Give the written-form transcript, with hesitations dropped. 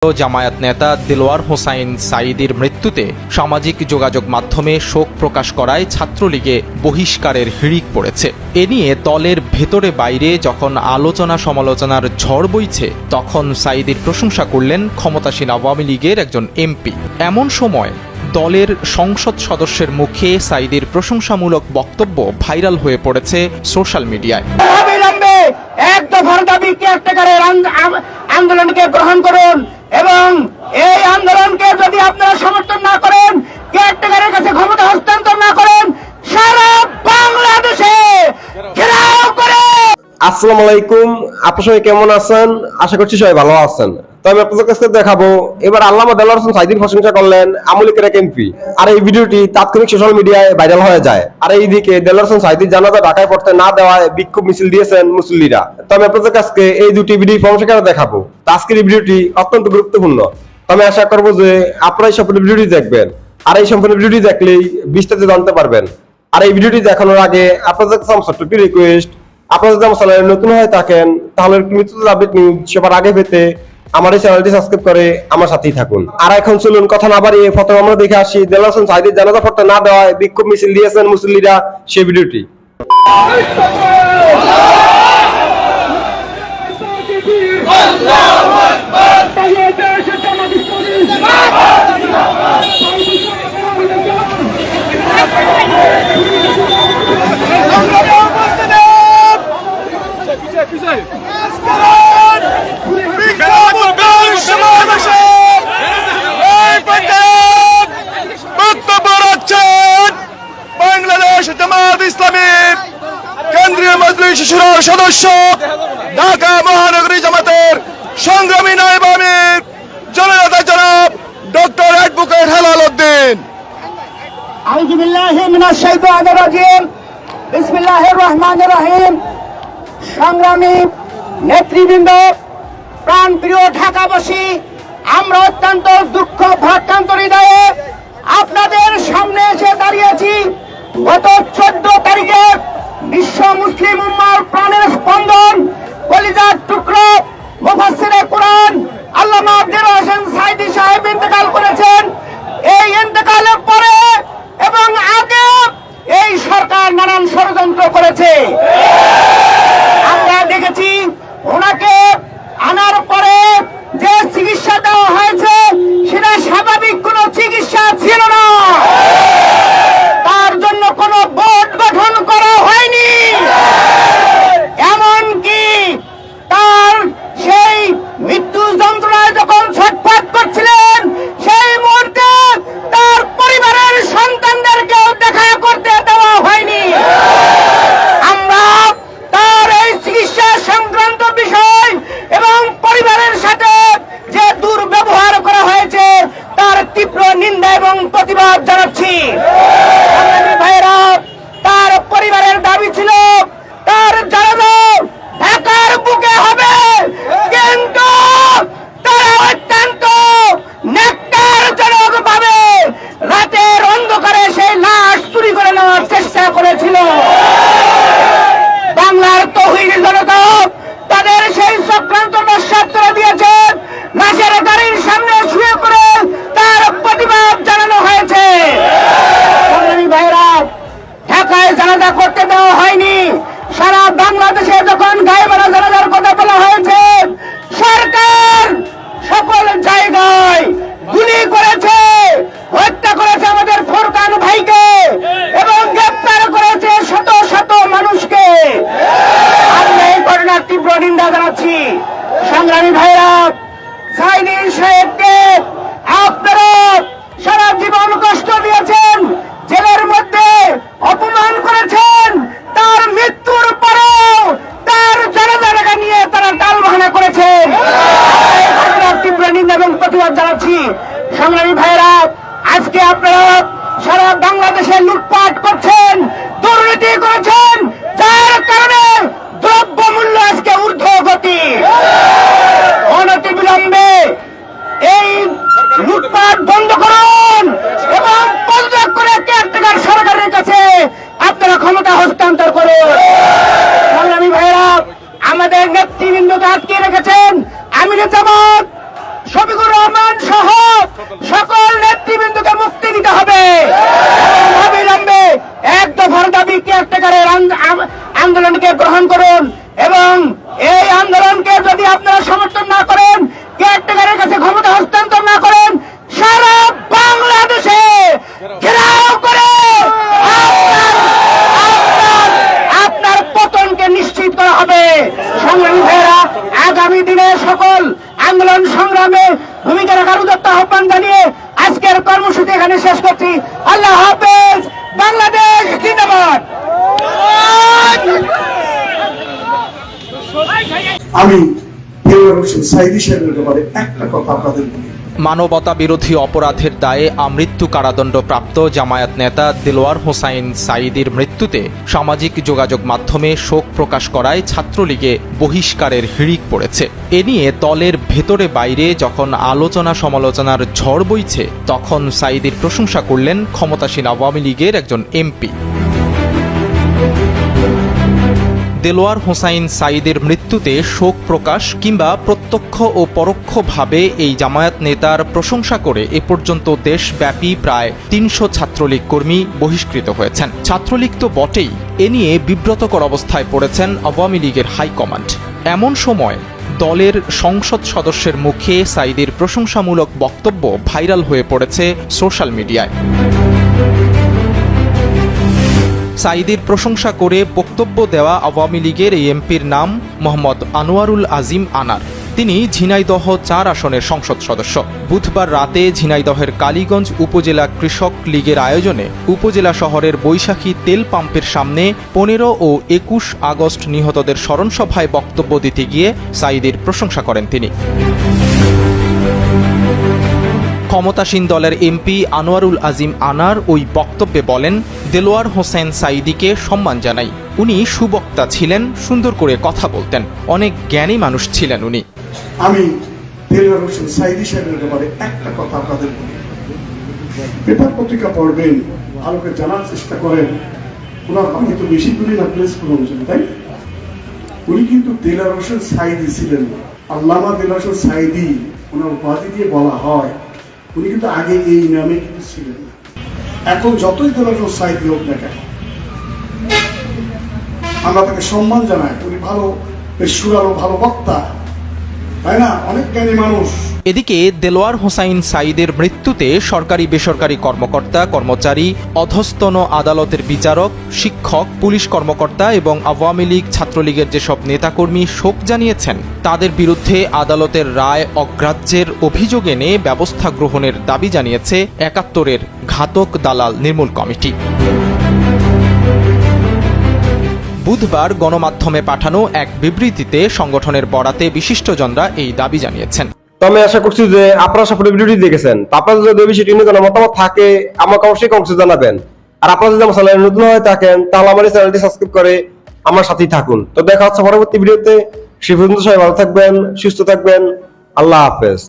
জামায়াত নেতা দেলোয়ার হোসাইন সাঈদীর মৃত্যুতে সামাজিক যোগাযোগ মাধ্যমে শোক প্রকাশ করায় ছাত্রলীগে বহিষ্কারের হিড়িক পড়েছে। এ নিয়ে দলের ভেতরে বাইরে যখন আলোচনা সমালোচনার ঝড় বইছে, তখন সাঈদীর প্রশংসা করলেন ক্ষমতাসীন আওয়ামী লীগের একজন এমপি। এমন সময় দলের সংসদ সদস্যের মুখে সাঈদীর প্রশংসামূলক বক্তব্য ভাইরাল হয়ে পড়েছে সোশ্যাল মিডিয়ায়। এক দফার দাবি কেয়ারটেকারের আন্দোলনকে গ্রহণ করুন এবং এই আন্দোলনকে যদি আপনারা সমর্থন না করেন, কেয়ারটেকারের কাছে ক্ষমতা হস্তান্তর না করেন, সারা বাংলাদেশে ঘেরাও করে। আসসালামু আলাইকুম, আপনারা সবাই কেমন আছেন? আশা করছি সবাই ভালো আছেন। তো আমি আপনাদের কাছে দেখাবো এবার আল্লামা দেলোয়ার হোসেন সাঈদীর প্রশংসা করলেন আওয়ামী লীগের এক এমপি। আর এই ভিডিওটি তাৎক্ষণিক সোশ্যাল মিডিয়ায় ভাইরাল হয়ে যায়। আর এইদিকে দেলোয়ার হোসেন সাঈদীর জানাজা ঢাকায় পড়তে না দেওয়ায় বিক্ষোভ মিছিল দিয়েছেন মুসল্লিরা। তো আমি আপনাদের কাছে এই দুটি ভিডিও প্রশংসা দেখাবো। তো আজকের এই ভিডিওটি অত্যন্ত গুরুত্বপূর্ণ। তো আমি আশা করবো যে আপনারা এই সম্পূর্ণ ভিডিওটি দেখবেন। আর এই সম্পূর্ণ ভিডিওটি দেখলেই বিস্তারিত জানতে পারবেন। আর এই ভিডিওটি দেখানোর আগে আপনাদের কাছে আমার ছোট্ট একটি রিকোয়েস্ট, আপনারা যদি আমার চ্যানেলে নতুন হয়ে থাকেন তাহলে নিত্য আপডেট নিউজ সবার আগে পেতে আমার এই চ্যানেলটি সাবস্ক্রাইব করে আমার সাথেই থাকুন। আর এখন চলুন কথা না বাড়িয়ে প্রথমে আমরা দেখে আসি দেলোয়ার হোসেন সাঈদীর জানাজা পড়তে না দেওয়ায় বিক্ষোভ মিছিল দিয়েছেন মুসল্লিরা, সেই ভিডিওটি। বাংলাদেশ জামায়াত ইসলামীর কেন্দ্রীয় মজলিস শুরার সদস্য, ঢাকা মহানগরী জামাতের সংগ্রামী নায়েব আমির জননেতা জনাব ডক্টর অ্যাডভোকেট হেলাল উদ্দিন। আউযু বিল্লাহি মিনাশ শাইতানির রাজিম। বিসমিল্লাহির রহমানির রহিম। সংগ্রামী নেতৃবৃন্দ, প্রাণপ্রিয় ঢাকাবাসী, আমরা অত্যন্ত দুঃখ ভারাক্রান্ত হৃদয়ে আপনাদের সামনে এসে দাঁড়িয়েছি। গত 14 তারিখে বিশ্ব মুসলিম উম্মাহর প্রাণের স্পন্দন, কলিজার টুকরো, মুফাসসিরে কোরআন আল্লামা দেলোয়ার হোসেন সাঈদী সাহেব ইন্তেকাল করেছেন। এই ইন্তেকালের পরে এবং আগে এই সরকার নানান ষড়যন্ত্র করেছে। আমরা দেখেছি ওনাকে আনার পরে যে চিকিৎসা দেওয়া হয়েছে সেটা স্বাভাবিক কোনো চিকিৎসা ছিল না। তার জন্য কোনো বোর্ড গঠন করা হয়নি। এমনকি তার সেই মৃত্যু যন্ত্রণায় যখন ছটফট করছিলেন, সেই মুহূর্তে তার পরিবারের সন্তানদেরকেও দেখা করতে দেওয়া হয়নি। আমরা তার এই চিকিৎসা সংক্রান্ত বিষয় এবং পরিবারের সাথে যে দুর্ব্যবহার করা হয়েছে তার তীব্র নিন্দা এবং প্রতিবাদ জানাচ্ছি। ভাইরা, তার পরিবারের দাবি ছিল তার জানাজা ঢাকার বুকে হবে, কিন্তু তারা অত্যন্ত ন্যাক্কারজনক ভাবে রাতের অন্ধকারে সেই লাশ চুরি করে নেওয়ার চেষ্টা করেছিল। বাংলার তৌহিদি জনতা তাদের সেই চক্রান্ত নস্যাৎ করে দিয়েছে। লাশের গাড়ির সামনে শুয়ে করে তার প্রতিবাদ জানানো হয়েছে। ভাইরা, ঢাকায় জানাজা করতে দেওয়া হয়নি। সারা বাংলাদেশে যখন গায়েবানা জানাজার কথা বলা হয়েছে, সরকার সকল জায়গায় গুলি করেছে, হত্যা করেছে আমাদের ফোরকান ভাইকে এবং গ্রেপ্তার করেছে শত শত মানুষকে। আমরা এই ঘটনার তীব্র নিন্দা জানাচ্ছি। সংগ্রামী ভাইরা, সাঈদী সাহেবকে আপনারা সারা জীবন কষ্ট দিয়েছেন, জেলের মধ্যে অপমান করেছেন। তার মৃত্যুর পরেও তার জানাজা নিয়ে তারা টালবাহানা করেছেন। তীব্র নিন্দা এবং প্রতিবাদ জানাচ্ছি। সংগ্রামী ভাইরা, আজকে আপনারা সারা বাংলাদেশে লুটপাট করছেন, দুর্নীতি করেছেন, যার কারণে দ্রব্যমূল্য আজকে ঊর্ধ্বগতি। অনতিবিলম্বে এই লুটপাট বন্ধ করুন এবং পদত্যাগ করে কেয়ারটেকার সরকারের কাছে আপনারা ক্ষমতা হস্তান্তর করুন। সংগ্রামী ভাইরা, আমাদের নেতৃবৃন্দকে আটকে রেখেছেন আমিরে জামাত শফিকুর রহমান সহ সকল নেতৃবৃন্দকে মুক্তি দিতে হবে। অবিলম্বে এক দফার দাবি কেয়ারটেকারের আন্দোলনকে গ্রহণ করুন এবং এই আন্দোলনকে যদি আপনারা সমর্থন না করেন, কেয়ারটেকারের কাছে ক্ষমতা হস্তান্তর না করেন, সারা বাংলাদেশে ঘেরাও করে আপনার পতনকে নিশ্চিত করা হবে। সংগ্রামী ভাইয়েরা, আগামী দিনে সকল আন্দোলন সংগ্রামে ভূমিকা রাখার উদাত্ত আহ্বান জানিয়ে আজকের কর্মসূচি এখানে শেষ করছি। আল্লাহ হাফেজ। বাংলাদেশ জিন্দাবাদ। আমি সাইদি সাহেবের ব্যাপারে একটা কথা আপনাদের বলি। মানবতা বিরোধী অপরাধের দায়ে আমৃত্যু কারাদণ্ডপ্রাপ্ত জামায়াত নেতা দেলোয়ার হোসাইন সাঈদীর মৃত্যুতে সামাজিক যোগাযোগ মাধ্যমে শোক প্রকাশ করায় ছাত্রলীগে বহিষ্কারের হিড়িক পড়েছে। এ নিয়ে দলের ভেতরে বাইরে যখন আলোচনা সমালোচনার ঝড় বইছে, তখন সাঈদীর প্রশংসা করলেন ক্ষমতাসীন আওয়ামী লীগের একজন এমপি। দেলোয়ার হোসাইন সাঈদীর মৃত্যুতে শোক প্রকাশ কিংবা প্রত্যক্ষ ও পরোক্ষভাবে এই জামায়াত নেতার প্রশংসা করে এ পর্যন্ত দেশব্যাপী প্রায় ৩০০ ছাত্রলীগ কর্মী বহিষ্কৃত হয়েছেন। ছাত্রলীগ তো বটেই, এ নিয়ে বিব্রতকর অবস্থায় পড়েছেন আওয়ামী লীগের হাইকমান্ড। এমন সময় দলের সংসদ সদস্যের মুখে সাঈদীর প্রশংসামূলক বক্তব্য ভাইরাল হয়ে পড়েছে সোশ্যাল মিডিয়ায়। সাঈদীর প্রশংসা করে বক্তব্য দেওয়া আওয়ামী লীগের এই এমপির নাম মোহাম্মদ আনোয়ারুল আজিম আনার। তিনি ঝিনাইদহ ৪ আসনের সংসদ সদস্য। বুধবার রাতে ঝিনাইদহের কালীগঞ্জ উপজেলা কৃষক লীগের আয়োজনে উপজেলা শহরের বৈশাখী তেল পাম্পের সামনে ১৫ ও ২১ আগস্ট নিহতদের স্মরণসভায় বক্তব্য দিতে গিয়ে সাঈদীর প্রশংসা করেন তিনি। ক্ষমতাসীন দলের এমপি আনোয়ারুল আজিম আনার ওই বক্তব্যে বলেন, দেলোয়ার হোসেন সাঈদীকে সম্মান জানাই। উনি সুবক্তা ছিলেন, সুন্দর করে কথা বলতেন, অনেক জ্ঞানী মানুষ ছিলেন উনি। আমি দেলোয়ার হোসেন সাঈদী সাহেবের ব্যাপারে একটা কথা আপনাদের বলি। পেপার পত্রিকা পড়বেন, আলোকে জানার চেষ্টা করেন। ওনার আমি তো বেশি দূরে না প্লেস প্রমোশন, তাই উনি কিন্তু দেলোয়ার হোসেন সাঈদী ছিলেন না। আল্লামা দেলোয়ার হোসেন সাঈদী ওনার উপাধি দিয়ে বলা হয়, উনি কিন্তু আগে এই নামে কিন্তু ছিলেন না। এখন যতই দেলোয়ার হোসেন সাঈদী হোক না কেন, আমরা তাকে সম্মান জানাই। উনি ভালো, বেশ সুরালো, ভালো বক্তা, তাই না, অনেক জ্ঞানী মানুষ। এদিকে দেলোয়ার হোসাইন সাঈদের মৃত্যুতে সরকারি বেসরকারি কর্মকর্তা কর্মচারী, অধস্তন আদালতের বিচারক, শিক্ষক, পুলিশ কর্মকর্তা এবং আওয়ামী লীগ ছাত্রলীগের যেসব নেতাকর্মী শোক জানিয়েছেন, তাদের বিরুদ্ধে আদালতের রায় অগ্রাহ্যের অভিযোগ এনে ব্যবস্থা গ্রহণের দাবি জানিয়েছে ৭১-এর ঘাতক দালাল নির্মূল কমিটি। বুধবার গণমাধ্যমে পাঠানো এক বিবৃতিতে সংগঠনের বরাতে বিশিষ্টজনরা এই দাবি জানিয়েছেন। তো আমি আশা করছি যে আপনারা সফল ভিডিওটি দেখেছেন। আপনাদের যদি বিষয়টি নিয়ে কোনো মতামত থাকে আমাকে অবশ্যই কমেন্টে জানাবেন। আর আপনারা যদি আমার চ্যানেলে নতুন হয়ে থাকেন তাহলে আমার চ্যানেলটি সাবস্ক্রাইব করে আমার সাথেই থাকুন। তো দেখা হচ্ছে পরবর্তী ভিডিওতে। সে পর্যন্ত সবাই ভালো থাকবেন, সুস্থ থাকবেন। আল্লাহ হাফেজ।